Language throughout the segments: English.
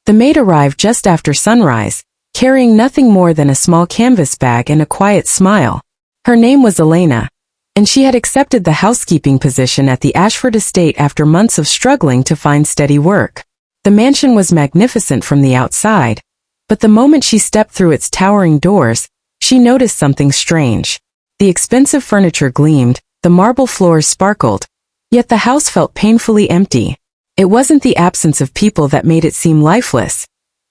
The maid arrived just after sunrise, carrying nothing more than a small canvas bag and a quiet smile. Her name was Elena, and she had accepted the housekeeping position at the Ashford estate after months of struggling to find steady work. The mansion was magnificent from the outside, but the moment she stepped through its towering doors, she noticed something strange. The expensive furniture gleamed, the marble floors sparkled, yet the house felt painfully empty. It wasn't the absence of people that made it seem lifeless.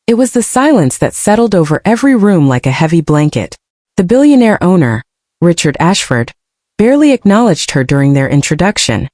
It was the silence that settled over every room like a heavy blanket. The billionaire owner, Richard Ashford, barely acknowledged her during their introduction.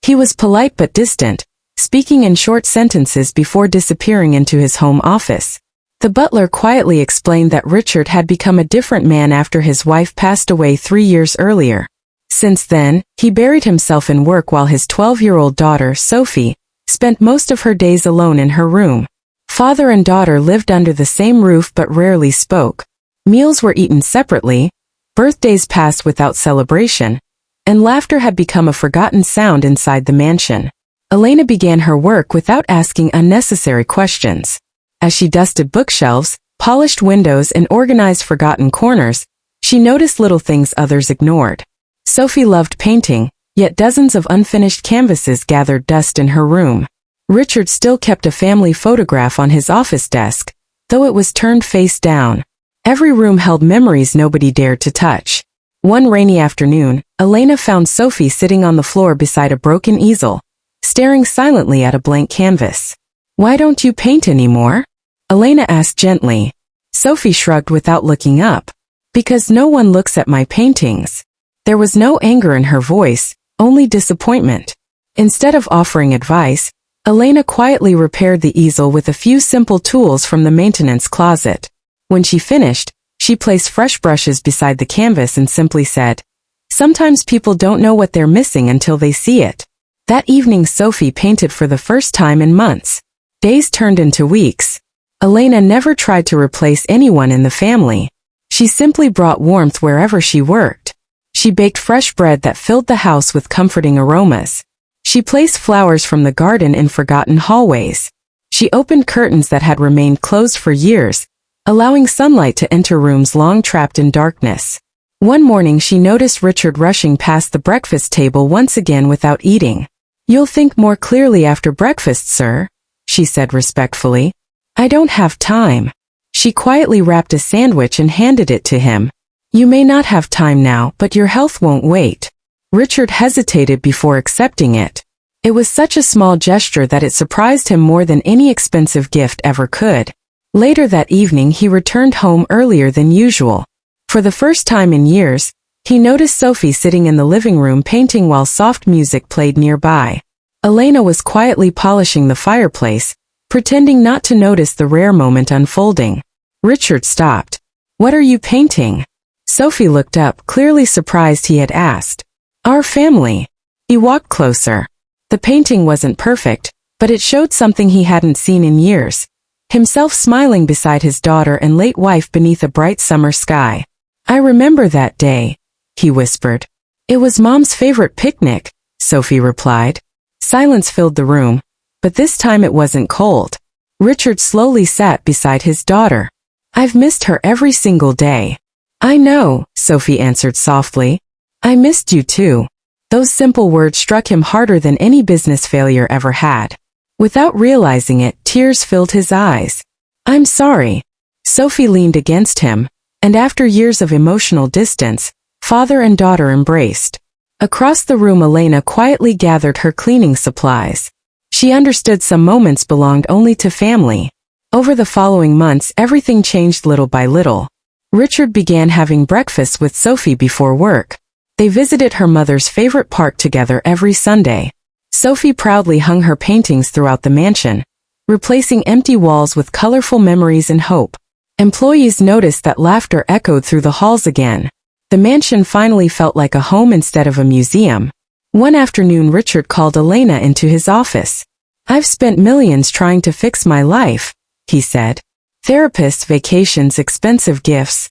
He was polite but distant, speaking in short sentences before disappearing into his home office. The butler quietly explained that Richard had become a different man after his wife passed away 3 years earlier. Since then, he buried himself in work while his 12-year-old daughter, Sophie, spent most of her days alone in her room. Father and daughter lived under the same roof but rarely spoke. Meals were eaten separately, birthdays passed without celebration, and laughter had become a forgotten sound inside the mansion. Elena began her work without asking unnecessary questions. As she dusted bookshelves, polished windows and organized forgotten corners, she noticed little things others ignored. Sophie loved painting, yet dozens of unfinished canvases gathered dust in her room. Richard still kept a family photograph on his office desk, though it was turned face down. Every room held memories nobody dared to touch. One rainy afternoon, Elena found Sophie sitting on the floor beside a broken easel, staring silently at a blank canvas. "Why don't you paint anymore?" Elena asked gently. Sophie shrugged without looking up. "Because no one looks at my paintings." There was no anger in her voice, only disappointment. Instead of offering advice, Elena quietly repaired the easel with a few simple tools from the maintenance closet. When she finished, she placed fresh brushes beside the canvas and simply said, "Sometimes people don't know what they're missing until they see it." That evening Sophie painted for the first time in months. Days turned into weeks. Elena never tried to replace anyone in the family. She simply brought warmth wherever she worked. She baked fresh bread that filled the house with comforting aromas. She placed flowers from the garden in forgotten hallways. She opened curtains that had remained closed for years, allowing sunlight to enter rooms long trapped in darkness. One morning she noticed Richard rushing past the breakfast table once again without eating. "You'll think more clearly after breakfast, sir," she said respectfully. "I don't have time." She quietly wrapped a sandwich and handed it to him. "You may not have time now, but your health won't wait." Richard hesitated before accepting it. It was such a small gesture that it surprised him more than any expensive gift ever could. Later that evening he returned home earlier than usual. For the first time in years, he noticed Sophie sitting in the living room painting while soft music played nearby. Elena was quietly polishing the fireplace, pretending not to notice the rare moment unfolding. Richard stopped. "What are you painting?" Sophie looked up, clearly surprised he had asked. "Our family." He walked closer. The painting wasn't perfect, but it showed something he hadn't seen in years. Himself smiling beside his daughter and late wife beneath a bright summer sky. "I remember that day," he whispered. "It was Mom's favorite picnic," Sophie replied. Silence filled the room, but this time it wasn't cold. Richard slowly sat beside his daughter. "I've missed her every single day." "I know," Sophie answered softly. "I missed you too." Those simple words struck him harder than any business failure ever had. Without realizing it, tears filled his eyes. "I'm sorry." Sophie leaned against him, and after years of emotional distance, father and daughter embraced. Across the room Elena quietly gathered her cleaning supplies. She understood some moments belonged only to family. Over the following months everything changed little by little. Richard began having breakfast with Sophie before work. They visited her mother's favorite park together every Sunday. Sophie proudly hung her paintings throughout the mansion, replacing empty walls with colorful memories and hope. Employees noticed that laughter echoed through the halls again. The mansion finally felt like a home instead of a museum. One afternoon Richard called Elena into his office. "I've spent millions trying to fix my life," he said. "Therapists, vacations, expensive gifts.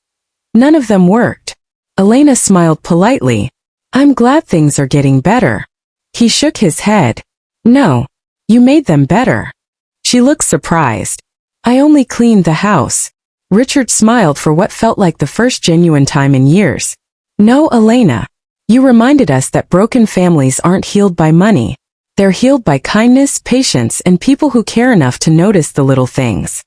None of them worked." Elena smiled politely. "I'm glad things are getting better." He shook his head. "No. You made them better." She looked surprised. I only cleaned the house. Richard smiled for what felt like the first genuine time in years. No, Elena. You reminded us that broken families aren't healed by money. They're healed by kindness, patience, and people who care enough to notice the little things.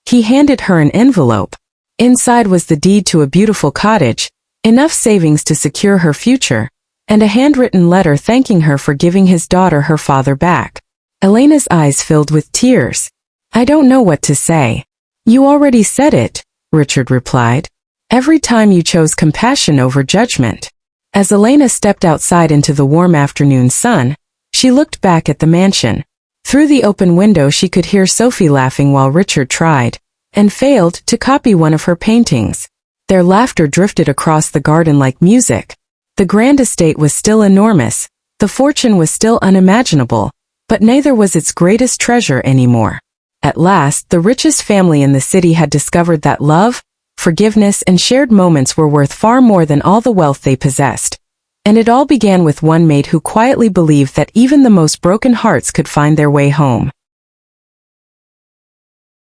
He handed her an envelope. Inside was the deed to a beautiful cottage, enough savings to secure her future, and a handwritten letter thanking her for giving his daughter her father back. Elena's eyes filled with tears. I don't know what to say. You already said it, Richard replied. Every time you chose compassion over judgment. As Elena stepped outside into the warm afternoon sun, she looked back at the mansion. Through the open window she could hear Sophie laughing while Richard tried, and failed, to copy one of her paintings. Their laughter drifted across the garden like music. The grand estate was still enormous, the fortune was still unimaginable, but neither was its greatest treasure anymore. At last, the richest family in the city had discovered that love, forgiveness, and shared moments were worth far more than all the wealth they possessed. And it all began with one maid who quietly believed that even the most broken hearts could find their way home.